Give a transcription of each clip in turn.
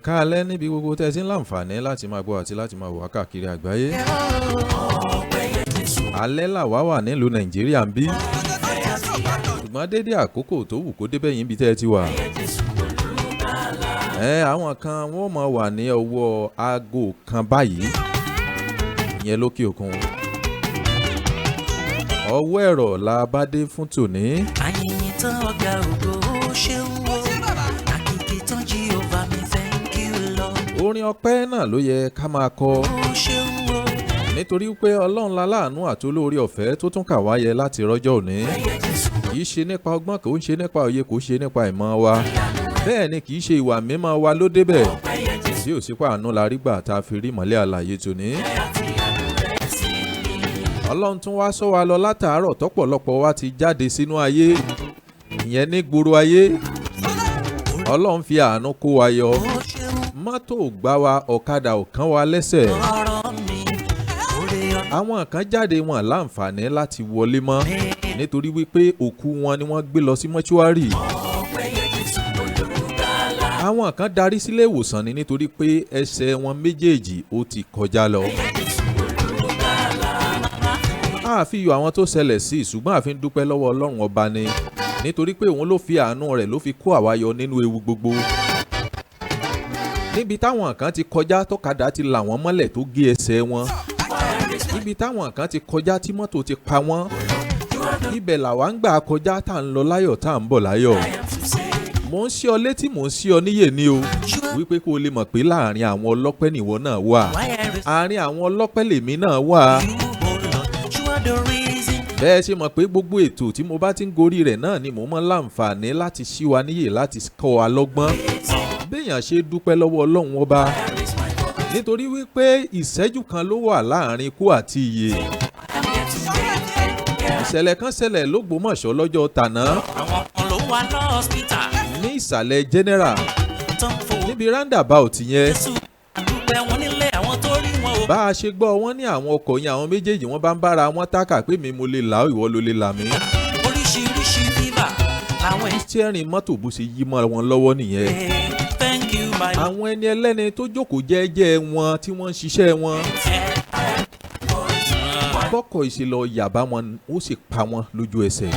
káalẹ́ níbi gbogbo tẹ́ ti ń láǹfààní láti máa gbọ́ àti láti máa wò wá káàkiri àgbáyé. Alẹ́ làwa wà nílùú Nàìjíríà ń bí. Ṣùgbọ́n dédé àkókò tó wù kó débẹ̀ yín bí tẹ́ ti wà. Àwọn kan wọ́n máa wà ní ọwọ́ aago kan báyìí. Ìyẹn lókè òkun. Ọwọ́ ẹ̀rọ la bá dé fún tòní. Àyìnyín tán ọ̀gá ògo ṣe ń wo. Àkìkì tán Jehovah mi thank you Lord. Orin ọpẹ́ náà ló yẹ ká máa kọ. Ṣe ń wo. Nítorí pé Ọlọ́run la láàánú àti olóore ọ̀fẹ́ tó tún kà wáyé láti rọ́jọ́ òní. Kì í ṣe nípa ọgbọ́n, kò ń ṣe nípa òye, kò ṣe nípa ìmọ̀ wa. Bẹ́ẹ̀ ni kì í ṣe ìwà mímọ́ wa ló débẹ̀. Tí ò sí pàánù la rí gbà tá a fi rí ìmọ́lẹ̀ àlàyé tòní. Ọlọ́run tún wá sọ wa lọ látàárọ̀ tọ́pọ̀lọpọ̀ wa ti jáde sínú ayé. Ìyẹn ní gbòòrò ayé. Ọlọ́run fi àánú kó wa yọ. Mọ́tò gbá wa, ọ̀kadà ò kán wa lẹ́sẹ̀. Àwọn kan jáde wọn láǹfààní láti wọlé mọ́ nítorí wípé òkú wọn ni wọ́n gbé lọ sí mọ́ṣúárì. Àwọn kan darí sílé ìwòsàn ni nítorí pé ẹsẹ̀ wọn méjèèjì ó ti kọjá lọ. A fi yọ àwọn tó ṣẹlẹ̀ sí ṣùgbọ́n a fi ń dúpẹ́ lọ́wọ́ Ọlọ́run ọba ni nítorí pé òun ló fi àánú rẹ̀ ló fi kó àwa yọ nínú ewu gbogbo. Níbi táwọn kan ti kọjá tọ́kadà ti là wọ́n mọ́lẹ̀ tó gé ẹsẹ̀ wọn. Níbi táwọn kan ti kọjá tí mọ́tò ti pa wọ́n. Ibẹ̀ làwa ń gbà kọjá tá à ń lọ láyọ̀ tá à ń bọ̀ láyọ̀. Mò ń ṣí ọ létí, mò ń ṣí ọ níyè ni o wípé kó o lè mọ̀ pé láàrin àwọn ọlọ́pẹ́ nìwọ náà wà. Àárín àwọn ọlọ́pẹ́ lèmi náà wà. Bẹ́ẹ̀ ṣe mọ̀ pé gbogbo ètò tí mo bá ti ń gorí rẹ̀ náà ni mo máa ń láǹfààní láti ṣí wa níyè láti kọ́ wa lọ́gbọ́n. Béèyàn ṣe dúpẹ́ lọ́wọ́ Ọlọ́run ọba nítorí wípé ìṣẹ́jú kan ló wà láàrin ikú àti ìyè. Ìṣẹ̀lẹ̀ kan ṣẹlẹ̀ l'Ógbomosho lọ́jọ́ tàná ní ìsàlẹ̀ general níbi roundabout yẹn. Bá a ṣe gbọ́ wọ́n ní àwọn ọkọ̀ yẹn àwọn méjèèjì wọ́n bá ń bára wọn tákà pé mi mo lè là ó ìwọ ló lè là mí. Oríṣiríṣi fífà làwọn steering mọ́tò bó ṣe yí mọ́ wọn lọ́wọ́ nìyẹn. Àwọn ẹni ẹlẹ́ni tó jókòó jẹ́jẹ́ wọn tí wọ́n ń ṣiṣẹ́ wọn. Bọ́kọ̀ ìṣèlọ yàbá wọn ó sì pa wọn lójú ẹsẹ̀.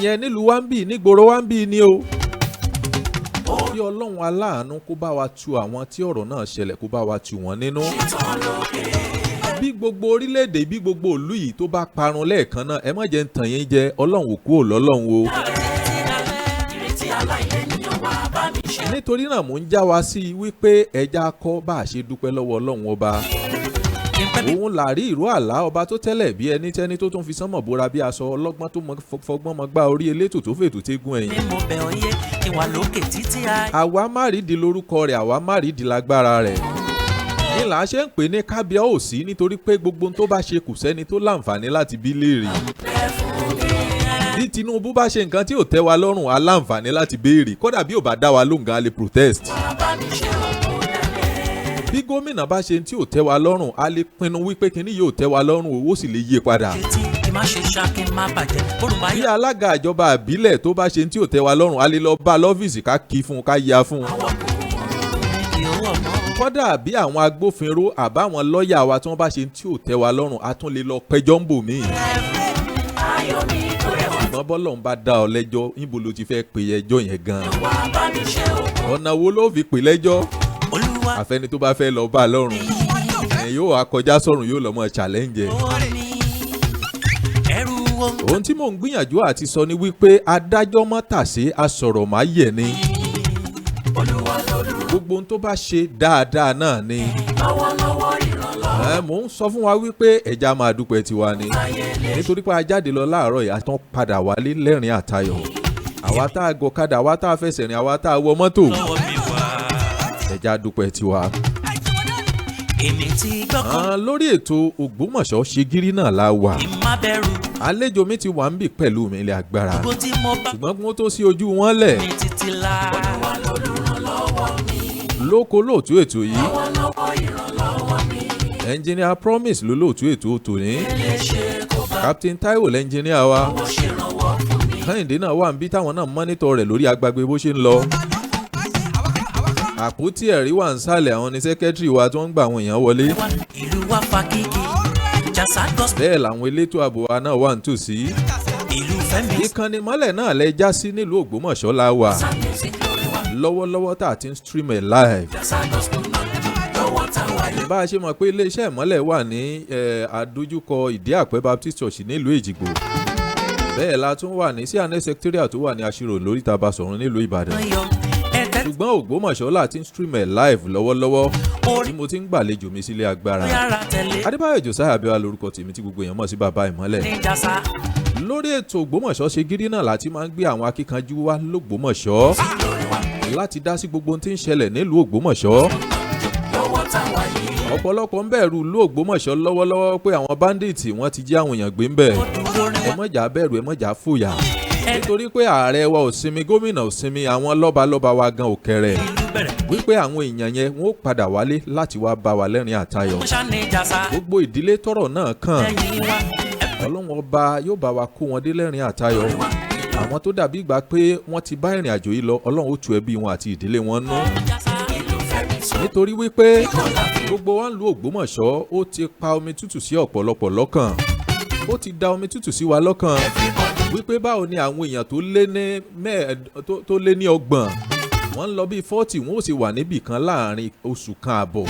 Ìyẹn nílùú wa ń bì nígboro wa ń bì ni o. Bí Ọlọ́run aláàánú kó bá wa tu àwọn tí ọ̀rọ̀ náà ṣẹlẹ̀ kó bá wa tu wọ́n nínú. Bí gbogbo orílẹ̀-èdè bí gbogbo ìlú yìí tó bá parun lẹ́ẹ̀kan náà ẹ má jẹ́ ń tàn yín jẹ Ọlọ́run ò kú ò lọ́lọ́run o. Nítorí náà mò ń já wa sí i wípé ẹja kọ́ bá a ṣe dúpẹ́ lọ́wọ́ Ọlọ́run ọba. Òun làrí ìró àlá ọba tó tẹ́lẹ̀ bí ẹni tẹ́ni tó tún fi sánmọ̀ bóra bí aṣọ ọlọ́gbọ́n tó fọgbọ́n mọ́ gbá orí elétò tó fètò tégún ẹ̀yìn. Àwa márìdì lórúkọ rẹ̀, àwa márìdì lágbára rẹ̀. Ní là á ṣe ń pè ní kábíyèsí nítorí pé gbogbo ohun tó bá ṣe kù sẹ́ni tó láǹfààní láti bí léèrè. Bí Tinubu bá ṣe nǹkan tí ò tẹ́ wa lọ́rùn a láǹfààní láti béèrè kódà bí ò bá dá wa lóhùn gan a lè protest. Bí gómìnà bá ṣe tí ò tẹ́ wa lọ́rùn a lè pinnu wípé kíní yóò tẹ́ wa lọ́rùn owó sì lè yí padà. Bí alága ìjọba àbílẹ̀ tó bá ṣe tí ò tẹ́ wa lọ́rùn a lè lọ bá lọ́fíìsì ká kí fún ká ya fún. Kódà bí àwọn agbófinró àbáwọn lọ́ọ̀yà wa tí wọ́n bá ṣe tí ò tẹ́ wa lọ́rùn a tún lè lọ pẹjọ́ ń bò míì. Ṣùgbọ́n bọ́lọ́run bá dá ọ lẹ́jọ́ níbo ló ti fẹ́ pè ẹjọ́ yẹn gan-an. Ọ̀nà wo ló fi pè lẹ́jọ́? Àfẹ́ni tó bá fẹ́ lọ bá lọ́rùn yóò wá kọjá sọ́run yóò lọ mọ challenge. Ohun tí mò ń gbìyànjú àti sọ ni wípé adájọ́ mọ́ tàsé asọ̀rọ̀ má yẹ̀ ni. Gbogbo ohun tó bá ṣe dáadáa náà ni. Mò ń sọ fún wa wípé ẹja máa dúpẹ́ tiwa ni nítorí pé a jáde lọ láàárọ̀ yìí a tán padà wálé lẹ́rìn àtayọ̀. Àwa tá a gọ̀kadà, àwa tá a fẹsẹ̀ rìn, àwa tá a wọ mọ́tò. Ẹja dúpẹ́ tiwa. Lórí ètò Ògbómọ̀ṣọ́ Ṣegírí náà la wà. Àlejò mi ti wà ń bì pẹ̀lú mi ilé agbára. Ṣùgbọ́n kí wọ́n tó sí ojú wọn lẹ̀. Lóko lóòtú ètò yìí. Engineer Promise ló lóòtú ètò tòní. Captain Taiwo lẹ́ńjìníà wa. Kehinde náà wà níbí táwọn náà mọ́nítọ̀ rẹ̀ lórí agbágbé bó ṣe ń lọ. Àpótí ẹ̀rí wà nísàlẹ̀, àwọn ní sẹ́kẹ́tìrì wa tó ń gba àwọn èèyàn wọlé. ìlú wa fa kíkì jàsá gospel. Bẹ́ẹ̀ làwọn elétò ààbò wa náà wà nítòsí. ìlú fẹ́mi. Ìkànnì mọ́lẹ̀ náà lẹ já sí nílùú Ògbómọ̀ṣọ́ la wà. Lọ́wọ́lọ́wọ́ tá a ti ń stream ẹ̀ live. Bá a ṣe mọ̀ pé iléeṣẹ́ ìmọ́lẹ̀ wà ní àdójúkọ Ìdí Àpẹ́ Baptist Church nílùú Èjìgbò. Bẹ́ẹ̀ la tún wà ní CNS secretariat tó wà ní Aṣírò lóríta Basọ̀run nílùú Ìbàdàn. Ṣùgbọ́n Ògbómọ̀ṣọ́ là ti ń stream ẹ̀ live lọ́wọ́lọ́wọ́ tí mo ti ń gbàlejò mi sílé agbára. Adébáyọ̀ Josiah Abíọ́lá lórúkọ tèmi tí gbogbo èèyàn mọ̀ sí bàbá ìmọ́lẹ̀. Lórí ètò Ògbómọ̀ṣọ́ Ṣegírí náà láti máa ń gbé àwọn akíkanjú wá lógbómọ̀ṣọ́ láti dá sí gbogbo ohun tí ń ṣẹlẹ̀ nílùú Ògbómọ̀ṣọ́. Ọ̀pọ̀lọpọ̀ ń bẹ̀rù ìlú Ògbómọ̀ṣọ́ lọ́wọ́lọ́wọ́ pé àwọn bandits wọ́n ti jí àwọn èèyàn gbé ń bẹ̀. Ẹ mọ̀jà bẹ̀rù, ẹ mọ̀jà fòyà. Nítorí pé ààrẹ wa ò sinmi, gómìnà ò sinmi, àwọn lọ́balọ́ba wa gan ò kẹrẹ̀. Wípé àwọn èèyàn yẹn wọ́n ó padà wálé láti wá bá wa lẹ́rìn àtayọ̀. Gbogbo ìdílé tọ́rọ̀ náà kàn. Ọlọ́run ọba yóò bá wa kó wọn dé lẹ́rìn àtayọ̀. Àwọn tó dàbí ìgbà pé wọ́n ti bá ìrìn àjò yìí lọ, Ọlọ́run ó tu ẹbí wọn àti ìdílé wọn nú. Nítorí wípé gbogbo wa ń lu Ògbómọ̀ṣọ́ ó ti pa omi tútù sí ọ̀pọ̀lọpọ̀ lọ́kàn. Ó ti da omi tútù sí wa lọ́kàn. Wípé báwo ni àwọn èèyàn tó lé ní 30 wọ́n ń lọ bíi 40 wọ́n ó sì wà níbì kan láàrin oṣù kan àbọ̀.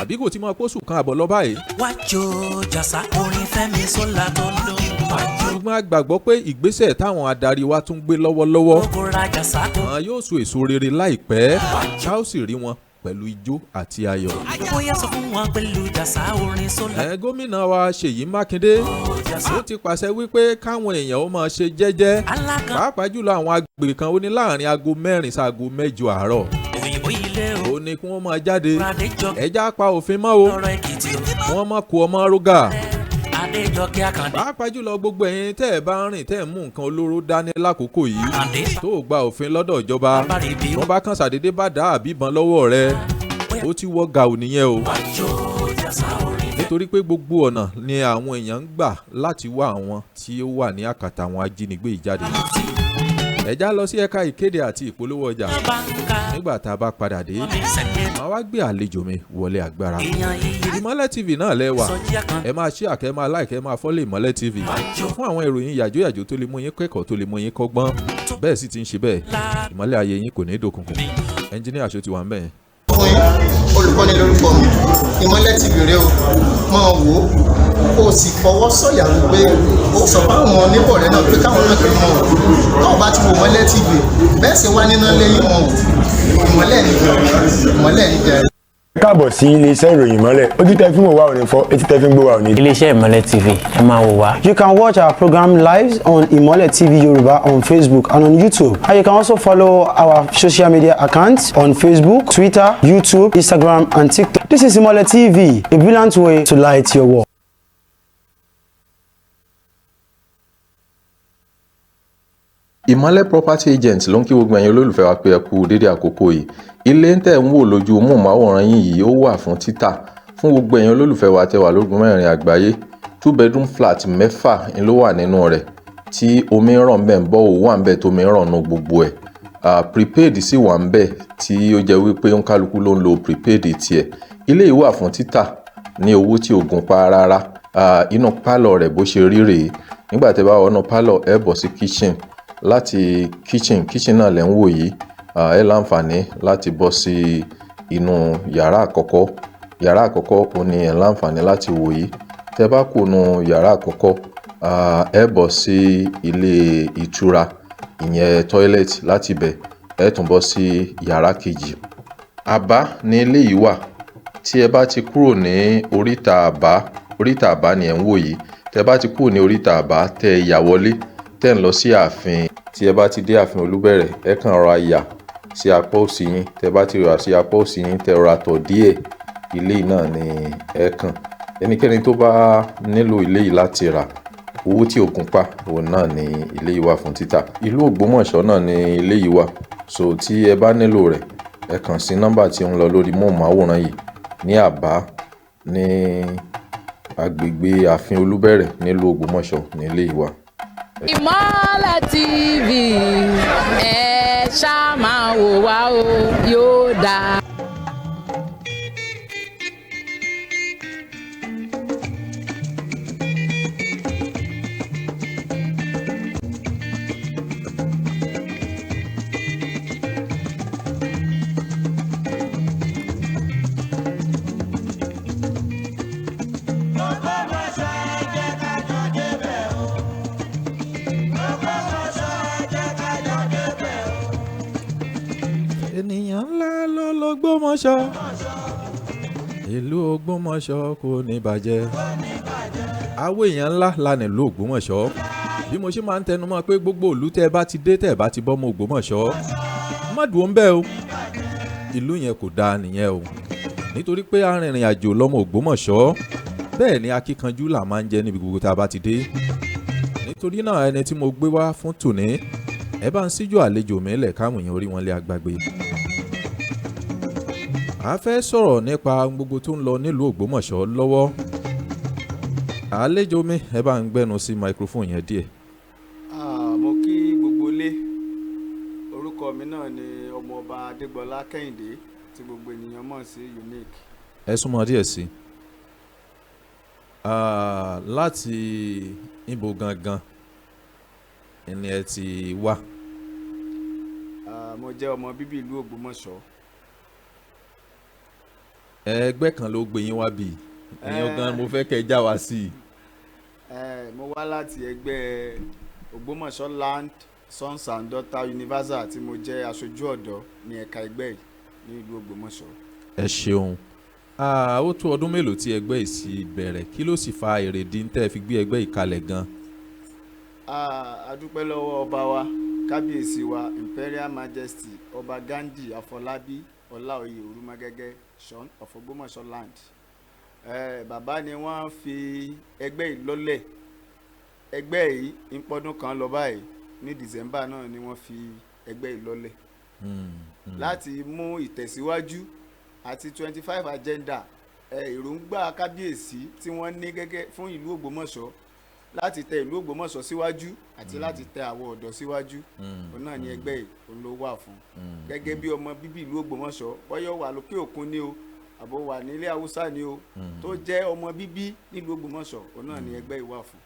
Àbí kò tí máa pọ̀ oṣù kan àbọ̀ lọ báyìí. wájú jàsá orin Fẹ́mi Ṣọlá tó ń lò. Ṣùgbọ́n a gbàgbọ́ pé ìgbésẹ̀ táwọn adarí wa tún gbé lọ́wọ́lọ́wọ́ wọn yóò so èso rere láìpẹ́, ká ó sì rí wọn pẹ̀lú ijó àti ayọ̀. bóyá sọ fún wọn pẹ̀lú jàsá orin Ṣọlá. Gómìnà wa Ṣèyí Mákindé ó ti pàṣẹ wípé káwọn èèyàn ó máa ṣe jẹ́jẹ́, pàápàá jùlọ àwọn agbègbè kan ó ní láàrin aago 4 sí aago 8 àárọ̀. òyìnbó ilé o. Ó ní kí wọ́n máa jáde, ẹja pa òfin mọ́ o, wọ́n má kó ọmọ rógà. Pàápàá jùlọ gbogbo ẹ̀yin tẹ́ ẹ bá ń rìn tẹ́ ẹ mú nǹkan olóró dání lákòókò yìí tó gba òfin lọ́dọ̀ ìjọba, wọ́n bá kàn ṣàdédé bá dá àbíbọn lọ́wọ́ rẹ, ó ti wọ́ gàù nìyẹn o. Nítorí pé gbogbo ọ̀nà ni àwọn èèyàn ń gbà láti wá àwọn tí ó wà ní àkàtà àwọn ajínigbé ìjáde. Ẹja lọ sí ẹ̀ka ìkéde àti ìpolówó ọjà. Nígbà tá a bá padà dé, màá wá gbé àlejò mi wọlé agbára. Ìmọ́lẹ̀ TV náà lẹ́wà. Ẹ máa share, ẹ máa like, ẹ máa follow Ìmọ́lẹ̀ TV fún àwọn ìròyìn yàjóyàjó tó lè mú yín kẹ́kọ̀ọ́, tó lè mú yín kọ́gbọ́n. Bẹ́ẹ̀ sì ti ń ṣe bẹ́ẹ̀. Ìmọ́lẹ̀ ayé yín kò ní dòkùnkùn. Ẹnjíníà Ṣó ti wà ń bẹ̀. Olùkọ́ni lórúkọ mi, Ìmọ́lẹ̀ TV rèé o, máa wò ó sì fọwọ́ sọ̀yà wípé ó sọ fáwọn oníbọ̀ rẹ̀ náà pé káwọn náà kiri mọ́ ò náà bá ti wo Ìmọ́lẹ̀ TV bẹ́ẹ̀ sì wá nínú lẹ́yìn mọ́ ò ìmọ́lẹ̀ ní jẹ́. Káàbọ̀ sí iléeṣẹ́ ìròyìn Ìmọ́lẹ̀. Ojú tẹ́ fi ń wò wá ò ní fọ́, etí tẹ́ fi ń gbọ́ wá ò ní. Iléeṣẹ́ Ìmọ́lẹ̀ TV ẹ máa wò wá. You can watch our program live on Ìmọ́lẹ̀ TV Yoruba on Facebook and on YouTube. And you can also follow our social media accounts on Facebook, Twitter, YouTube, Instagram and TikTok. This is Ìmọ́lẹ̀ TV, a brilliant way to light your world. Ìmọ́lẹ̀ property agent ló ń kí gbogbo ẹ̀yin olólùfẹ́ wa pé ẹ kú dédé àkókò yìí. Ilé ń tẹ̀ ń wò lójú móhùnmáwòrán yìí ó wà fún títà fún gbogbo ẹ̀yin olólùfẹ́ wa tẹ́ wà lógun mẹ́rin àgbáyé. 2 bedroom flat 6 ló wà nínú rẹ̀ tí omi ń ràn bẹ́ẹ̀ ń bọ́ òwò wà ń bẹ́ẹ̀ tó mi ń ràn nù gbogbo ẹ̀. Prepaid sì wà ń bẹ́ẹ̀ tí ó jẹ́ wípé ń kálukú ló ń lo prepaid tiẹ̀. Ilé yìí wà fún títà ní owó tí ò gún pa rárá. Inú pálọ̀ rẹ̀ bó ṣe rí rèé. Nígbà tẹ́ bá wọnú pálọ̀ ẹ bọ̀ sí kitchen. Láti kitchen náà lẹ́ ń wò yìí, ẹ láǹfààní láti bọ́ sí inú yàrá àkọ́kọ́ ó ní ẹ láǹfààní láti wò yìí. Tẹ́ bá kù nú yàrá àkọ́kọ́, ẹ bọ́ sí ilé ìtura ìyẹn toilet, láti bẹ̀ ẹ tún bọ́ sí yàrá kejì. Àbá ní ilé yìí wà. Tí ẹ bá ti kúrò ní oríta àbá ni ẹ ń wò yìí. Tẹ́ bá ti kúrò ní oríta àbá tẹ́ ẹ yà wọlé tẹ́ ń lọ sí ààfin. Tí ẹ bá ti dé ààfin Olúbẹ̀rẹ̀ ẹ kàn rọra yà sí apá òsì yín. Tẹ́ bá ti rọra sí apá òsì yín tẹ́ rọra tọ̀ díẹ̀, ilé náà ni ẹ kàn. Ẹnikẹ́ni tó bá nílò ilé yìí láti rà, owó tí ò gún pa òun náà ni ilé yìí wà fún títà. Ìlú Ògbómọ̀ṣọ́ náà ni ilé yìí wà. So tí ẹ bá nílò rẹ̀ ẹ kàn sí nọ́mbà tí ó ń lọ lórí móhùnmáwòrán yìí ní Àbá ní agbègbè ààfin Olúbẹ̀rẹ̀ nílùú Ògbómọ̀ṣọ́ ní ilé yìí wà. Ìmọ́lẹ̀ TV ẹ ṣáà máa wò wá o yóò dáa. ènìyàn ńlá ló l'Ógbómọ̀ṣọ́ ìlú Ògbómọ̀ṣọ́ kò ní bàjẹ́ àwọn èèyàn ńlá la nílùú Ògbómọ̀ṣọ́ bí mo ṣe máa ń tẹnu mọ́ pé gbogbo ìlú tẹ́ ẹ bá ti dé tẹ́ ẹ bá ti bọ́ mọ́ Ògbómọ̀ṣọ́ má dùn ó ń bẹ́ o ìlú yẹn kò dáa nìyẹn o nítorí pé arìnrìn àjò lọ́mọ Ògbómọ̀ṣọ́ bẹ́ẹ̀ ni akíkanjú là máa ń jẹ́ níbi gbogbo tá a bá ti dé nítorí náà ẹni tí mo gbé wá fún tòní ẹ bá ń síjú àlejò mi lẹ̀ káwọn èèyàn orí wọn lé agbágbé. a fẹ́ sọ̀rọ̀ nípa gbogbo tó ń lọ nílùú Ògbómọ̀ṣọ́ lọ́wọ́ àlejò mi ẹ bá ń gbẹ́nu sí microphone yẹn díẹ̀. mo kí gbogbo ilé orúkọ mi náà ni ọmọọba Adegbola Kehinde tí gbogbo ènìyàn mọ̀ sí Unique. ẹ súnmọ́ díẹ̀ sí láti ibo gangan ni ẹ ti wá. mo jẹ́ ọmọ bíbí ìlú Ògbómọ̀ṣọ́. ẹgbẹ́ kan ló gbé yín wá bí ìyẹn gan mo fẹ́ kẹ́ ẹ já wa sí i. mo wá láti ẹgbẹ́ Ogbomoso Land Sons and Daughters Universal tí mo jẹ́ aṣojú ọ̀dọ́ ní ẹ̀ka ẹgbẹ́ yìí ní ìlú Ògbómọ̀ṣọ́. ẹ ṣeun ó tó ọdún mélòó tí ẹgbẹ́ yìí sì bẹ̀rẹ̀ kí ló sì fa èrèdí ń tẹ́ fi gbé ẹgbẹ́ yìí kalẹ̀ gan. a dúpẹ́ lọ́wọ́ ọba wa kábíyèsí wa Imperial Majesty ọba Gandhi Afọlábí Ọláoyè Orúmọgẹ́gẹ́ Son of Ogbomoso Land. Bàbá ni wọ́n fi ẹgbẹ́ yìí lọ́lẹ̀ ẹgbẹ́ yìí ń pọ́dún kan lọ báyìí ní December náà ni wọ́n fi ẹgbẹ́ yìí lọ́lẹ̀ láti mú ìtẹ̀síwájú àti 25 agenda èròǹgbà kábíyèsí tí wọ́n ní gẹ́gẹ́ fún ìlú Ògbómọ̀ṣọ́ láti tẹ ìlú Ògbómọ̀ṣọ́ síwájú àti láti tẹ àwọn ọ̀dọ́ síwájú òun náà ni ẹgbẹ́ yìí òun ló wà fún gẹ́gẹ́ bí ọmọ bíbí ìlú Ògbómọ̀ṣọ́ bọ́yọ̀ wà lókè òkun ni o àbò wà nílé Haúsá ni o tó jẹ́ ọmọ bíbí nílùú Ògbómọ̀ṣọ́ òun náà ni ẹgbẹ́ yìí wà fún.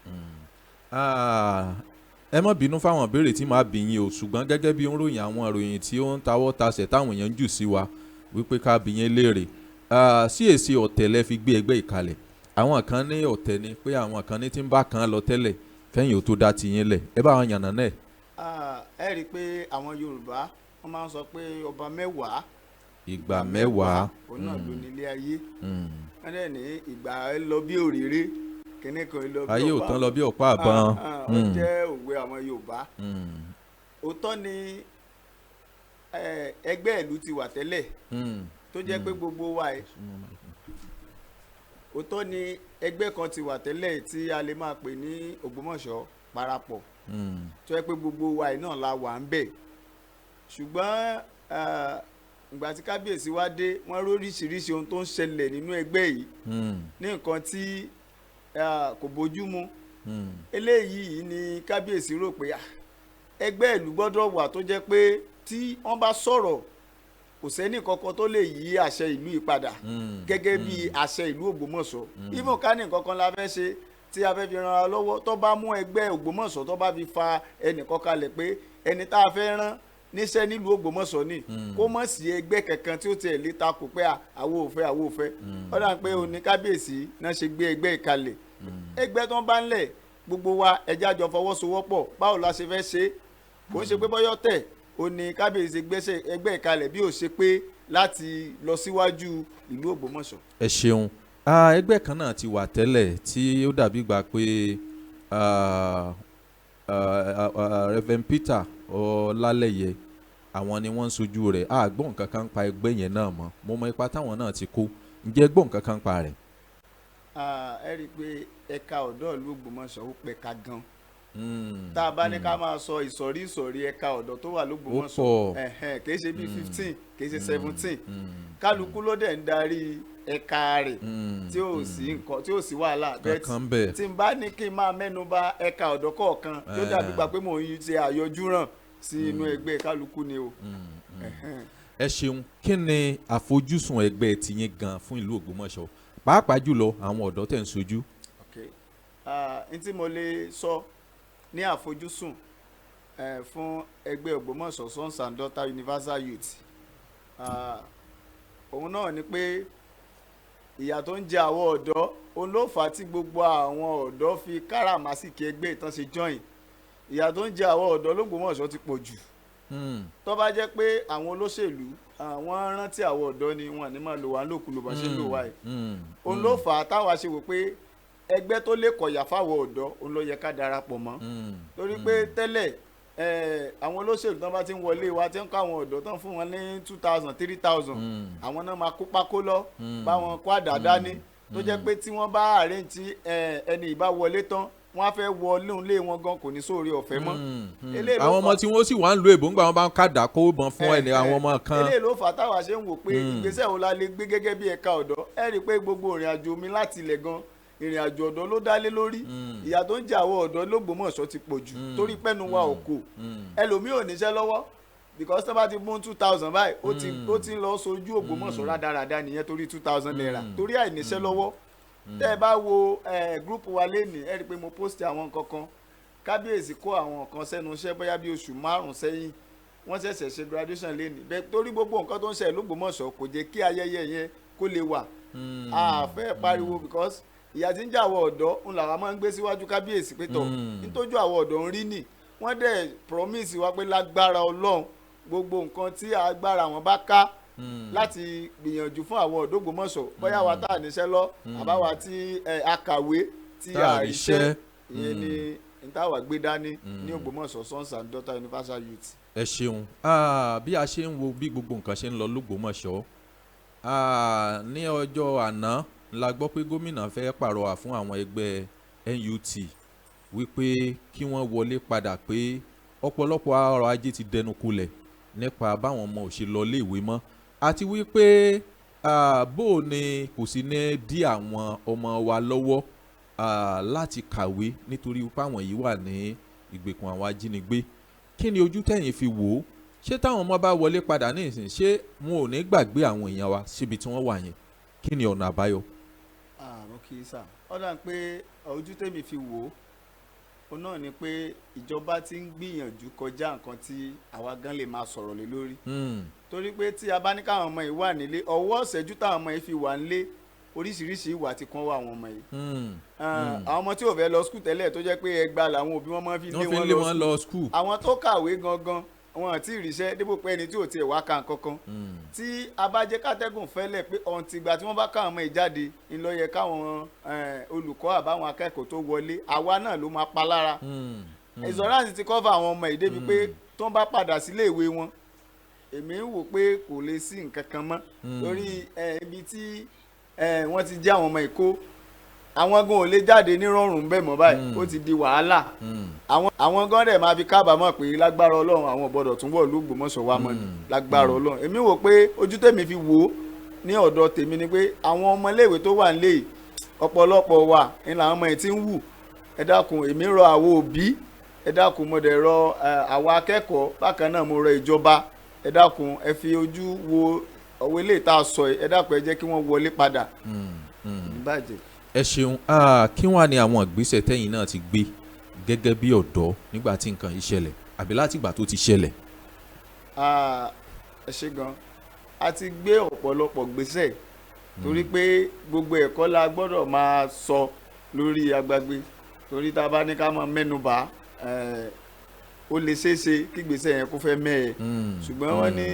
ẹ má bínú fáwọn ìbéèrè tí màá bí yín o ṣùgbọ́n gẹ́gẹ́ bí ó ń ròyìn àwọn ìròyìn tí ó ń tawọ́ tasẹ̀ táwọn èèyàn ń jù sí wa wípé ká bí yín léèrè sí èsì ọ̀tẹ̀ lẹ fi gbé ẹgbẹ́ ìkalẹ̀ àwọn kan ní ọ̀tẹ̀ ni pé àwọn kan ní tí ń bá kan lọ tẹ́lẹ̀ kẹ́yìn ò tó dá ti yín lẹ̀ ẹ bá wọn yànnà náà. ẹ rí i pé àwọn Yorùbá wọ́n máa ń sọ pé ọba mẹ́wàá ìgbà mẹ́wàá òun náà ló nílé ayé wọ́n dẹ̀ ní ìgbà ẹ lọ bí òréré kíní kan lọ bí ọ̀pá ayé ò tán lọ bí ọ̀pá àbọ̀n. ó jẹ́ òwe àwọn Yorùbá òótọ́ ni ẹgbẹ́ ìlú ti wà tẹ́lẹ̀ tó jẹ́ pé gbogbo wa òótọ́ ni ẹgbẹ́ kan ti wà tẹ́lẹ̀ tí a lè máa pè ní Ògbómọ̀ṣọ́ parapọ̀ tó jẹ́ pé gbogbo wa náà la wà ń bẹ̀ ṣùgbọ́n ìgbà tí kábíyèsí wá dé wọ́n róríṣiríṣi ohun tó ń ṣẹlẹ̀ nínú ẹgbẹ́ yìí ní nǹkan tí kò bójú mu eléyìí ni kábíyèsí rò pé ẹgbẹ́ ìlú gbọ́dọ̀ wà tó jẹ́ pé tí wọ́n bá sọ̀rọ̀ kò sẹ́ni kankan tó lè yí àṣẹ ìlú yìí padà gẹ́gẹ́ bí àṣẹ ìlú Ògbómọ̀ṣọ́ even ká ní nǹkan kan la fẹ́ ṣe tí a fẹ́ fi ran ara lọ́wọ́ tó bá mú ẹgbẹ́ Ògbómọ̀ṣọ́ tó bá fi fa ẹnìkan kalẹ̀ pé ẹni tá a fẹ́ rán níṣẹ́ nílùú Ògbómọ̀ṣọ́ ni kó mọ̀ sí ẹgbẹ́ kankan tí ó tiẹ̀ lè takò pé àwo òfẹ́ ó dà pé òní kábíyèsí náà ṣe gbé ẹgbẹ́ ìkalẹ̀ ẹgbẹ́ tó ń bá ń lẹ̀ gbogbo wa ẹjẹ́ àjọ fọwọ́sowọ́pọ̀ báwo la ṣe fẹ́ ṣe kò ń ṣe pé bọ́yọ̀ tẹ̀ ó ní kábíyèsí gbéṣẹ́ ẹgbẹ́ ìkalẹ̀ bí ó ṣe pé láti lọ síwájú ìlú Ògbómọ̀ṣọ́. ẹ ṣeun ẹgbẹ́ kan náà ti wà tẹ́lẹ̀ tí ó dàbí gbà pé Reverend Peter Ọlálẹ́yẹ àwọn ni wọ́n ń sojú rẹ̀ àgbọ̀n kankan pa ẹgbẹ́ yẹn náà mọ́ mo mọ ipa táwọn náà ti kó ǹjẹ́ gbọ̀n kankan pa rẹ̀. ẹ rí i pé ẹ̀ka ọ̀dọ́ ìlú Ògbómọ̀ṣọ́ ó pẹ̀ka gan tá a bá ní ká máa sọ ìsọ̀rí ẹ̀ka ọ̀dọ́ tó wà l'Ógbómọ̀ṣọ́ kì í ṣe bíi 15 kì í ṣe 17 kálukú ló dẹ̀ ń darí ẹ̀ka rẹ̀ tí ò sí nǹkan tí ò sí wàhálà bẹ́ẹ̀ tí n bá ní kí n máa mẹ́nu bà ẹ̀ka ọ̀dọ́ kọ̀ọ̀kan yóò dàbí gbà pé mò ń ṣe àyọjúràn sí inú ẹgbẹ́ kálukú ni o. ẹ ṣeun, kí ni àfojúsùn ẹgbẹ́ tiyín gan fún ìlú Ògbómọ̀ṣọ́ pàápàá jùlọ àwọn ọ̀dọ́ tẹ̀ ń sojú? n tí mo lè sọ ní àfojúsùn fún ẹgbẹ́ Ogbomoso Sons and Daughters Universal Youth òun náà ni pé ìyà tó ń jẹ àwọn ọ̀dọ́ òun ló fà á tí gbogbo àwọn ọ̀dọ́ fi káràmásìkì ẹgbẹ́ ìtàn ṣe join. Ìyà tó ń jẹ àwọn ọ̀dọ́ l'Ógbómọ̀ṣọ́ ti pọ̀ jù. Tó bá jẹ́ pé àwọn olóṣèlú àwọn rántí àwọn ọ̀dọ́ ni wọn ní máa lò wá lókùlù bá ṣe lò wá yìí. Òun ló fà á táwa ṣe wò pé ẹgbẹ́ tó lè kọ̀yà fáwọn ọ̀dọ́ òun ló yẹ ká darapọ̀ mọ́. Torí pé tẹ́lẹ̀ àwọn olóṣèlú tán bá ti ń wọlé wa tí ń kọ́ àwọn ọ̀dọ́ tán fún wọn ní 2,000 3,000 àwọn náà máa kó pákó lọ bá wọn kó àdá dání tó jẹ́ pé tí wọ́n bá àárín tí ẹni ìbá wọlé tán wọ́n á fẹ́ wọlé òun lé wọn gan kò ní sóore ọ̀fẹ́ mọ́. àwọn ọmọ tí wọ́n sì wá ń lo èbó ńgbà wọn bá ń kàdá kó bọ́n fún ẹni àwọn ọmọ kan. eléyìí ló fà á táwa ṣe ń wò pé ìgbésẹ̀ wo la lè gbé gẹ́gẹ́ bí ẹ̀ka ọ̀dọ́ ẹ rí i pé gbogbo ìrìn àjò mi láti ilẹ̀ gan ìrìn àjò ọ̀dọ́ ló dá lé lórí. Ìyà tó ń jẹ àwọn ọ̀dọ́ l'Ógbómọ̀ṣọ́ ti pọ̀ jù torí pẹ́nu wa ò kò ẹlòmíì ò níṣẹ́ lọ́wọ́ because tó bá ti mú 2,000 báyìí ó ti lọ sojú Ògbómọ̀ṣọ́ rádaràda nìyẹn torí 2,000 naira torí àìníṣẹ́ lọ́wọ́. Tẹ́ ẹ bá wo gúrúùpù wa lénìí ẹ rí i pé mo post àwọn nǹkan kan kábíyèsí kó àwọn kan sẹ́nu iṣẹ́ bóyá bí oṣù 5 sẹ́yìn wọ́n ṣẹ̀ṣẹ̀ ṣe graduation lénìí bẹ́ẹ̀ torí gbogbo nǹkan tó ń ṣẹlẹ̀ l'Ógbómọ̀ṣọ́ kò jẹ́ kí ayẹyẹ yẹn kó lè wà. A fẹ́ pariwo because ìyà tí ń jà àwọn ọ̀dọ́ ń làwọn máa ń gbé síwájú kábíyèsí pé tọ̀ nítójú àwọn ọ̀dọ́ ń rí nì wọ́n dẹ̀ promise wa pé lágbára Ọlọ́run gbogbo nǹkan tí agbára wọn bá ká láti gbìyànjú fún àwọn ọ̀dọ́ Ògbómọ̀ṣọ́ bóyá wa tá à níṣẹ́ lọ àbáwa tí akàwé tí a ríṣẹ́ ìyẹn ni ntáwà gbé dání ní Ògbómọ̀ṣọ́ Sons and Daughters Universal Youth. ẹ ṣeun bí a ṣe ń wo bí gbogbo nǹkan ṣe ń lọ l'Ógbómọ̀ṣọ́ ní ọjọ́ àná la gbọ́ pé gómìnà fẹ́ pàrọwà fún àwọn ẹgbẹ́ NUT wípé kí wọ́n wọlé padà pé ọ̀pọ̀lọpọ̀ ọrọ̀ ajé ti dẹnu kulẹ̀ nípa báwọn ọmọ ò ṣe lọ léèwé mọ́ àti wípé bó o ní kò sí ní dí àwọn ọmọ wa lọ́wọ́ láti kàwé nítorí wípé àwọn yìí wà ní ìgbèkùn àwọn ajínigbé. Kí ni ojú tẹ̀yin fi wò ó? Ṣé táwọn ọmọ bá wọlé padà ní ìsìn ṣé wọn ò ní gbàgbé àwọn èèyàn wa síbi tí wọ́n wà yẹn? Kí ni ọ̀nà àbáyọ? Okay sir, ó dà pé ojú tèmi fi wò ó náà ni pé ìjọba ti ń gbìyànjú kọjá nǹkan tí àwa gan lè máa sọ̀rọ̀ lé lórí. Torí pé tí a bá ní káwọn ọmọ yìí wà nílé ọwọ́ ọ̀sẹ̀jú táwọn ọmọ yìí fi wà nílé oríṣiríṣi ìwà ti kàn wá àwọn ọmọ yìí. àwọn ọmọ tí ò fẹ́ lọ skul tẹ́lẹ̀ tó jẹ́ pé ẹgbàá làwọn òbí wọn máa fi lé wọn lọ skul. àwọn tó kàwé gangan wọn àti ìrìṣẹ́ débò pé ẹni tí ò tiẹ̀ wá ka nǹkankan tí a bá jẹ́ kátẹ́gùn fẹ́lẹ̀ pé ọ̀n tìgbà tí wọ́n bá káwọn ọmọ ìjáde ńlọ yẹ káwọn olùkọ́ àbáwọn akẹ́kọ̀ọ́ tó wọlé àwa náà ló máa pa lára. ìsọ̀ráǹsì ti kọ́fà àwọn ọmọ ìdébi pé tó ń bá padà sílé ìwé wọn èmi ń wò pé kò lè sí nǹkan kan mọ́ lórí ibi tí wọ́n ti jẹ́ àwọn ọmọ ìkó àwọn gan ò lè jáde nírọ̀rùn bẹ́ẹ̀ mọ́ báyìí ó ti di wàhálà àwọn gan dẹ̀ máa fi kábàámọ̀ pé lágbára Ọlọ́run àwọn gbọ́dọ̀ tún wọ̀ l'Ógbómọ̀ṣọ́ wa mọ́ ni lágbára Ọlọ́run. èmi wò pé ojú tèmi fi wò ó ní ọ̀dọ̀ tèmi ni pé àwọn ọmọléèwé tó wà nílé yìí ọ̀pọ̀lọpọ̀ wà ní làwọn ọmọ yìí ti ń wù. ẹ dákun èmi rọ àwọn òbí ẹ dákun mo dẹ̀ rọ àwọn akẹ́kọ̀ọ́ bákan náà mo rọ ìjọba ẹ dákun ẹ fi ojú wo ọ̀wọ́ ilé ìta sọ ẹ dákun ẹ jẹ́ kí wọ́n wọlé padà. ẹ ṣeun kí wọ́n á ní àwọn ìgbésẹ̀ tẹ́yìn náà ti gbé gẹ́gẹ́ bí ọ̀dọ́ nígbà tí nǹkan yìí ṣẹlẹ̀ àbí láti ìgbà tó ti ṣẹlẹ̀. ẹ ṣe gan a ti gbé ọ̀pọ̀lọpọ̀ gbésẹ̀ torí pé gbogbo ẹ̀kọ́ la gbọ́dọ̀ máa sọ lórí agbágbé torí tá a bá ní ká máa mẹ́nu bà ó lè ṣeéṣe kí gbèsè yẹn kó fẹ́ mẹ́ẹ̀ ṣùgbọ́n wọ́n ní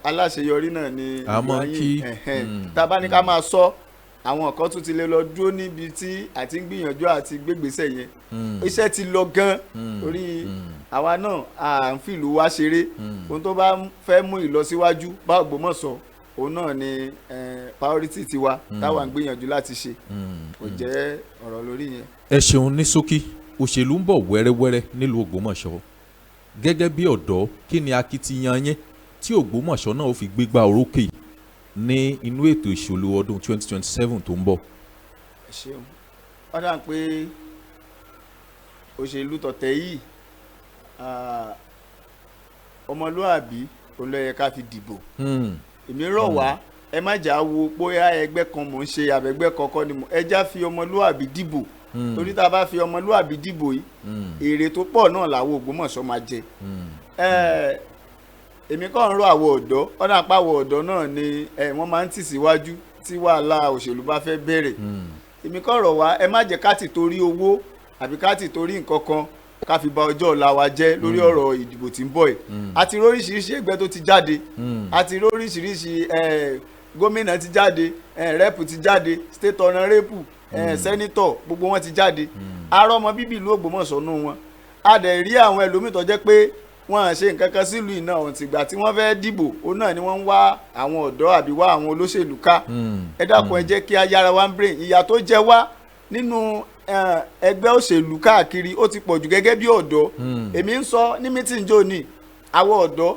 aláṣeyọrí náà ni ìgbàyìn tá a bá ní ká máa sọ àwọn kan tún ti lè lọ dúró níbi tí àti ń gbìyànjú àti gbégbèsè yẹn iṣẹ́ ti lọ gan torí àwa náà à ń fìlú wa ṣeré ohun tó bá fẹ́ mú ìlọsíwájú bá Ògbómọ̀ṣọ́ òun náà ni priority tiwa táwa ń gbìyànjú láti ṣe kò jẹ́ ọ̀rọ̀ lórí yẹn. ẹ ṣeun ní ṣókí òṣèlú ń bọ̀ wẹ́rẹ́wẹ́rẹ́ nílùú Ògbómọ̀ṣọ́ gẹ́gẹ́ bí ọ̀dọ́ kí ni akitiyan yẹn tí Ògbómọ̀ṣọ́ náà ó fi gbégbá orókè ní inú ètò ìṣòlò ọdún 2027 tó ń bọ̀. ẹ ṣeun ó dà pé òṣèlú tọ̀tẹ̀ yìí ọmọlúàbí òun ló yẹ ká fi dìbò èmi rọ̀ wá ẹ má jà wo bóyá ẹgbẹ́ kan mò ń ṣe àbẹ̀gbẹ́ kọ̀ọ̀kan ni ẹ já fi ọmọlúàbí dìbò torí tá a bá fi ọmọlúàbí dìbò yìí èrè tó pọ̀ náà làwọn Ògbómọ̀ṣọ́ máa jẹ èmi kàn ń rọ̀ àwọn ọ̀dọ́ ọ̀nà àpáwọ̀ ọ̀dọ́ náà ni wọ́n máa ń tì síwájú tí wàhálà òṣèlú bá fẹ́ bẹ̀rẹ̀ èmi kàn rọ̀ wá ẹ má jẹ́ ká ti torí owó àbí ká ti torí nǹkan kan ká fi bà ọjọ́ ọ̀la wa jẹ́ lórí ọ̀rọ̀ ìdìbò tí ń bọ̀ yìí àti róríṣiríṣi ẹgbẹ́ tó ti jáde àti róríṣiríṣi gómìnà ti jáde rẹ́pù ti jáde state honorable sẹ́nitọ̀ gbogbo wọn ti jáde ará ọmọ bíbí ìlú Ògbómọ̀ṣọ́ nù wọn a dẹ̀ rí àwọn ẹlòmíì tó jẹ́ pé wọ́n à ṣe nǹkan kan sílùú iná ọ̀hún tìgbà tí wọ́n fẹ́ẹ́ dìbò òun náà ni wọ́n ń wá àwọn ọ̀dọ́ àbí wá àwọn olóṣèlú ká ẹ dákun ẹ jẹ́ kí a yára wá ń brain ìyà tó jẹ wá nínú ẹgbẹ́ òṣèlú káàkiri ó ti pọ̀jù gẹ́gẹ́ bí ọ̀dọ́ èmi ń sọ ní mítìn jò ní àwọn ọ̀dọ́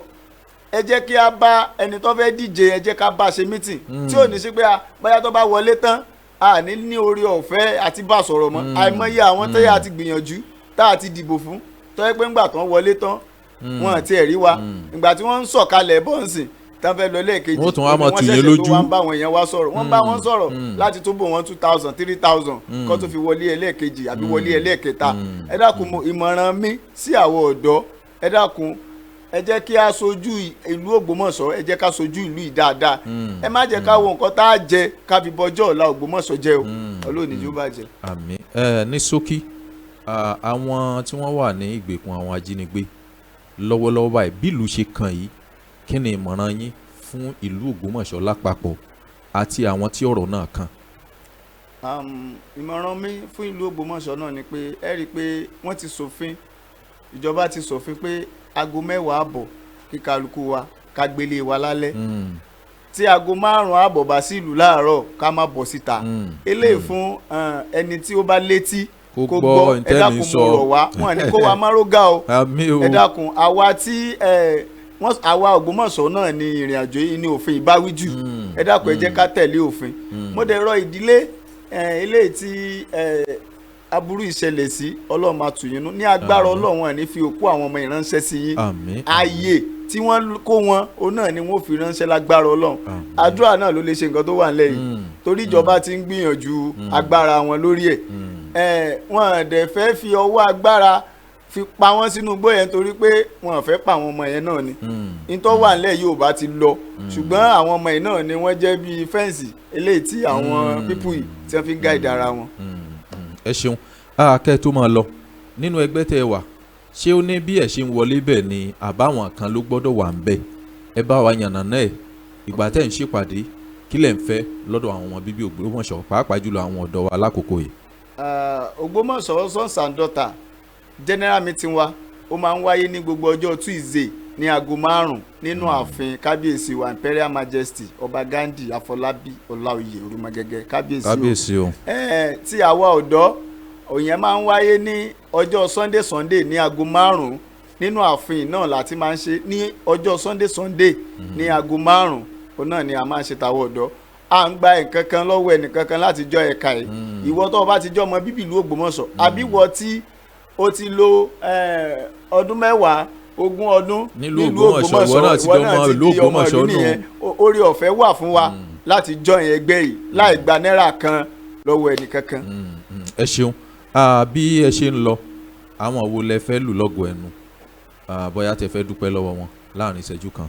ẹ jẹ́ kí a bá ẹni tó fẹ́ díje ẹ jẹ́ ká bá ṣe mítìn tí ò ní sí pé báyà tó bá wọlé tán a ní orí ọ̀fẹ́ àti bá sọ̀rọ̀ mọ́ àìmọye àwọn tẹ́yà àti gbìyànjú tá a ti dìbò fún tó yẹ pé ńgbà tán wọlé tán wọn àti ẹ̀rí wa ìgbà tí wọ́n ń sọ̀kalẹ̀ bọ́ǹsì tán fẹ́ lọ lẹ́ẹ̀kejì wọ́n tún wá máa tù yín lójú wọ́n bá wọn yẹn wá sọ̀rọ̀ wọ́n bá wọn sọ̀rọ̀ láti tó bò wọ́n 2000 3000 kó tó fi wọlé ẹlẹ́ẹ̀kejì àbí wọlé ẹlẹ́ẹ̀kẹta ẹ dákun ìmọ̀ràn mi sí àwọn ọ̀dọ́ ẹ dákun ẹ jẹ́ kí a sojú ìlú Ògbómọ̀ṣọ́ ẹ jẹ́ ká sojú ìlú yìí dáadáa ẹ má jẹ́ ká wo nǹkan tá a jẹ ká fi bọjọ́ ọ̀la Ògbómọ̀ṣọ́ jẹ́ o Ọlọ́run ní yóò bàjẹ́. àmín ní ṣókí àwọn tí wọ́n wà ní ìgbèkùn àwọn ajínigbé lọ́wọ́lọ́wọ́ báyìí bí ìlú ṣe kàn yìí kí ni ìmọ̀ràn yín fún ìlú Ògbómọ̀ṣọ́ lápapọ̀ àti àwọn tí ọ̀rọ̀ náà kàn. ìmọ̀ràn mi fún ìlú Ògbómọ̀ṣọ́ náà ni pé ẹ rí i pé wọ́n ti ṣòfin ìjọba ti ṣòfin pé aago 10:00 àbọ̀ kí kálukú wa ká gbélé wa lálẹ́ tí aago 5:00 àbọ̀ bá sí ìlú láàárọ̀ ká má bọ̀ síta eléyìí fún ẹni tí ó bá létí kó gbọ́ ẹ dákun mo rọ̀ wá wọn ní kó wa márógá o ẹ dákun àwa tí àwa Ògbómọ̀ṣọ́ náà ni ìrìn àjò yìí ní òfin ìbáwí jù ẹ dákun ẹ jẹ́ ká tẹ̀lé òfin mo dẹ̀ rọ̀ ìdílé eléyìí tí aburú ìṣẹ̀lẹ̀ sí Ọlọ́run máa tù yín nú ní agbára Ọlọ́run ẹ̀ ní fi òkú àwọn ọmọ ìránṣẹ́ sí yín ààyè tí wọ́n kó wọn òun náà ni wọ́n fi ránṣẹ́ lágbára Ọlọ́run àdúrà náà ló lè ṣe nǹkan tó wà nílẹ̀ yìí torí ìjọba ti ń gbìyànjú agbára wọn lórí ẹ̀ wọn dẹ̀ fẹ́ fi ọwọ́ agbára fi pa wọ́n sínú igbó yẹn torí pé wọn fẹ́ pa àwọn ọmọ yẹn náà ni nítorí wà nílẹ̀ yìí ò bá ti lọ ṣùgbọ́n àwọn ọmọ yẹn náà ni wọ́n jẹ́ bíi fẹ́ǹsì eléyìí tí àwọn pípù yìí tí wọ́n fi gáìdì ara wọn. ẹ ṣeun kẹ́ ẹ tó máa lọ nínú ẹgbẹ́ tẹ́ ẹ wà ṣé ó ní bí ẹ ṣe ń wọlé bẹ́ẹ̀ ni àbáwọn kan ló gbọ́dọ̀ wà ń bẹ̀ ẹ bá wa yànnà náà ìgbà tẹ́ ń ṣèpàdé kí lẹ̀ ń fẹ́ lọ́dọ̀ àwọn ọmọ bíbí Ògbómọ̀ṣọ́ pàápàá jùlọ àwọn ọ̀dọ́ wa lákòókò yìí. Ògbómọ̀ṣọ́ sons and daughter general meeting wa ó máa ń wáyé ní gbogbo ọjọ́ Tuesday ní aago 5 nínú ààfin kábíyèsí wa Imperial Majesty Ọba Ghandi Afọlábí Ọláoyè Orúmọgẹ́gẹ́ kábíyèsí o tí àwa ọ̀dọ́ òyìn máa ń wáyé ní ọjọ́ Sunday ní aago 5 nínú ààfin náà láti máa ń ṣe ní ọjọ́ Sunday ní aago 5 òun náà ni a máa ń ṣe tàwọn ọ̀dọ́ à ń gba nǹkan kan lọ́wọ́ ẹnìkan kan láti jọ ẹ̀ka ẹ̀ ìwọ tó o bá ti jọ ọmọ bíbí ìlú Ògbómọ̀ṣọ́ àbí wọ tí o ti lo ọdún 10 20 ọdún nílùú Ògbómọ̀ṣọ́ ìwọ náà ti di ọmọ ìlú nìyẹn orí ọ̀fẹ́ wà fún wa láti join ẹgbẹ́ yìí láì gba náírà kan lọ́wọ́ ẹnìkankan. ẹ ṣeun bí ẹ ṣe ń lọ àwọn wo lẹ fẹ́ lù lọ́gọ̀ ẹnu bóyá tẹ fẹ́ dúpẹ́ lọ́wọ́ wọn láàrin ìṣẹ́jú kan.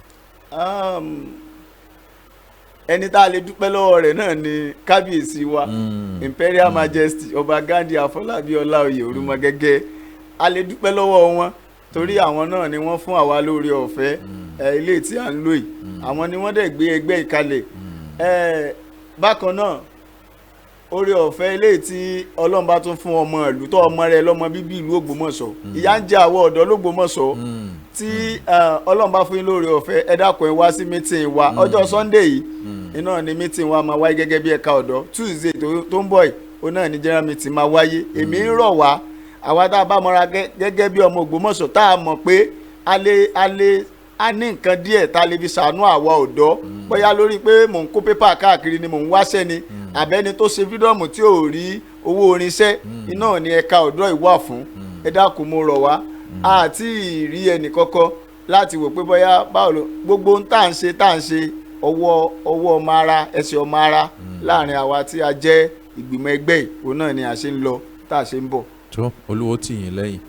ẹni tá a lè dúpẹ́ lọ́wọ́ rẹ̀ náà ni kábíyèsí wa Imperial Majesty Ọba Ghandi Afọlábí Ọláoyè Orúmọgẹ́gẹ́ a lè dúpẹ́ lọ́wọ́ wọn torí àwọn náà ni wọ́n fún àwa lórí ọ̀fẹ́ ilé tí à ń lò yìí àwọn ni wọ́n dẹ̀ gbé ẹgbẹ́ ìkalẹ̀ bákan náà orí ọ̀fẹ́ ilé tí Ọlọ́run bá tún fún ọmọ ìlú tó ọmọ rẹ̀ lọ́mọ bíbí ìlú Ògbómọ̀ṣọ́ ìyà ń jẹ àwọn ọ̀dọ́ l'Ógbómọ̀ṣọ́ tí Ọlọ́run bá fún yín lórí ọ̀fẹ́ ẹ dákun ẹ wá sí mítìn wa ọjọ́ Sunday yìí iná ni mítìn wa máa wáyé gẹ́gẹ́ bí ẹ̀ka ọ̀dọ́ Tuesday tó ń bọ̀ yìí ó náà ni general meeting máa wáyé èmi ń rọ̀ wá àwa tá a bá mọ́ra gẹ́gẹ́ bí ọmọ Ògbómọ̀ṣọ́ tá a mọ̀ pé a ní nǹkan díẹ̀ tá a lè fi ṣàánú àwa ọ̀dọ́ bóyá lórí pé mò ń kó pépà káàkiri ni mò ń wáṣẹ́ ni àbẹ́ni tó ṣe fídọ́ọ̀mù tí ò rí owó orinṣẹ́ iná ní ẹ̀ka ọ̀dọ́ ìwà fún ẹ dákun mo rọ̀ wá àti rí ẹnì kọ́kọ́ láti wò pé bóyá báwo ló gbogbo ń tà ń ṣe ọwọ́ ọmọ ara ẹsẹ̀ ọmọ ara láàrin àwa tí a jẹ́ ìgbìmọ̀ ẹgbẹ́ yìí òun náà ni a ṣe ń lọ tá a ṣe ń bọ̀. tó olúwo tì yín lẹ́yìn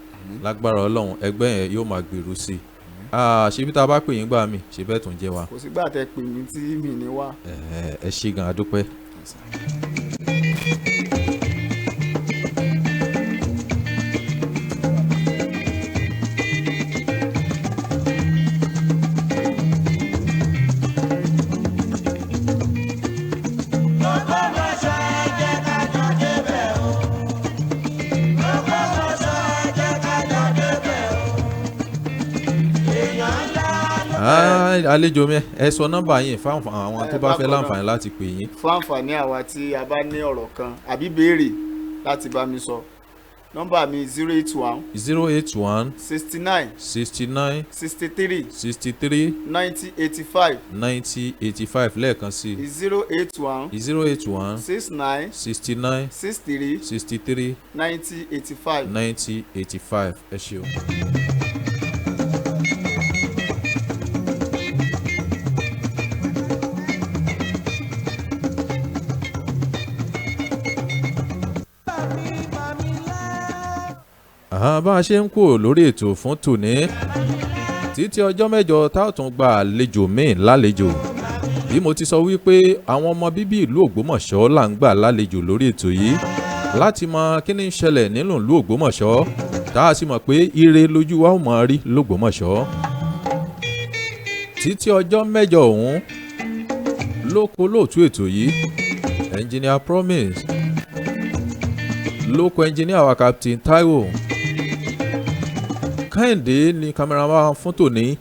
lágbára ọlọ́run ẹgbẹ́ yẹn yóò máa gbèrú sí i ṣé bí tá a bá pè yín gbà mí ṣe bẹ́ẹ̀ tún jẹ́ wa. kò sígbà tẹ pè mí tí mi ní wá. ẹ ṣé gan adúpẹ́. Àlejò mi ẹ sọ nọ́mbà yín fáwọn àwọn tó bá fẹ́ láǹfààní láti pè yín. fún àǹfààní àwa tí a bá ní ọ̀rọ̀ kan àbí béèrè láti bá mi sọ nọ́mbà mi 081 69 63 90 85 lẹ́ẹ̀kan sí 081 69 63 90 85 ẹ ṣeun. bá a ṣe ń kúrò lórí ètò fún tòní títí ọjọ́ mẹ́jọ tá ò tún gba àlejò míì lálejò bí mo ti sọ wípé àwọn ọmọ bíbí ìlú Ògbómọ̀ṣọ́ là ń gbà lálejò lórí ètò yìí láti mọ kí ni ń ṣẹlẹ̀ nínú ìlú Ògbómọ̀ṣọ́ tá a sì mọ̀ pé ire lójú wa ó mọ̀ rí l'Ògbómọ̀ṣọ́ títí ọjọ́ mẹ́jọ ọ̀hún lóko lóòtú ètò yìí Engineer Promise lóko engineer wa Captain Taiwo Kehinde ni cameraman fún tòní.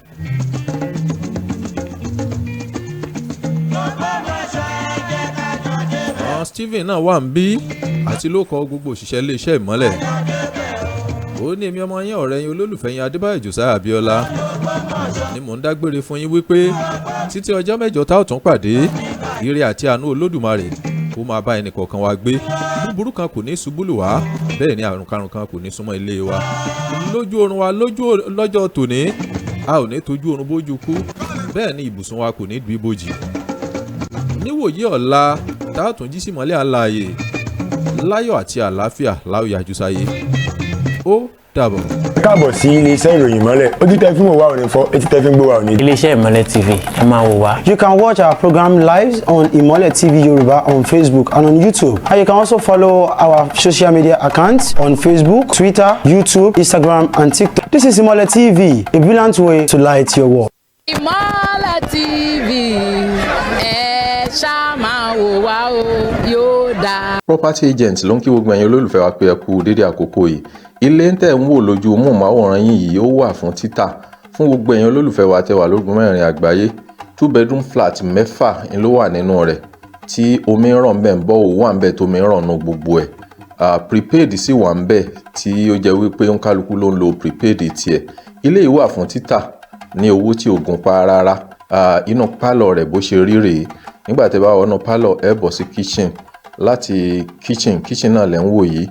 Steven náà wà ń bí àti lóko gbogbo òṣìṣẹ́ iléeṣẹ́ ìmọ́lẹ̀. Ó ní èmi ọmọ yín ọ̀rẹ́ yín olólùfẹ́ yín Adébáyọ̀ Josiah Abíọ́lá ni mò ń dágbére fún yín wípé títí ọjọ́ mẹ́jọ tá ò tún pàdé ire àti àánú Olódùmarè kó máa bá ẹnì kọ̀ọ̀kan wa gbé búburú kan kò ní ṣubú lù wá bẹ́ẹ̀ ni àrùn karùn kan kò ní súnmọ́ ilé wa lójú oorun wa lọ́jọ́ tòní a ò ní tójú oorun bójú kú bẹ́ẹ̀ ni ibùsùn wa kò ní du ibojì níwòyí ọ̀la tá a tún jí sí mọ́lẹ̀ alààyè láyọ̀ àti àlàáfíà láòyà àjùsáyé ó dàbọ̀. káàbọ̀ sí iléeṣẹ́ ìròyìn ìmọ́lẹ̀ ojú tẹ́ fún wa ò ní fọ́ etí tẹ́ fi ń gbọ́ wa ò ní. iléeṣẹ́ ìmọ́lẹ̀ TV ẹ máa wò wá. You can watch our program live on Imole TV Yoruba on Facebook and on YouTube. And you can also follow our social media accounts on Facebook, Twitter, YouTube, Instagram, and TikTok. This is Imole TV, a brilliant way to light your world. Imole TV ẹ ṣáà máa wò wá o yóò dáa. Property agent ló ń kí gbogbo ẹ̀yin olólùfẹ́ wa pé ẹ kú dédé àkókò yìí ilé ń tẹ̀ ń wò lójú móhùnmáwòrán yín yìí ó wà fún títà fún gbogbo ẹ̀yin olólùfẹ́ wa tẹ́ wà lógun mẹ́rin àgbáyé 2-bedroom flat mẹ́fà ló wà nínú rẹ̀ tí omi ń ràn bẹ́ẹ̀ ń bọ́ òwò wà ń bẹ́ẹ̀ tó mi ń ràn nù gbogbo ẹ̀ prepaid sì wà ń bẹ́ẹ̀ tí ó jẹ́ wípé ń kálukú ló ń lo prepaid tiẹ̀ ilé yìí wà fún títà ní owó tí ò gún pa rárá inú pálọ̀ rẹ̀ bó ṣe rí rèé nígbà tẹ́ bá wọnú pálọ̀ ẹ bọ̀ sí kitchen láti kitchen náà lẹ́ ń wò yìí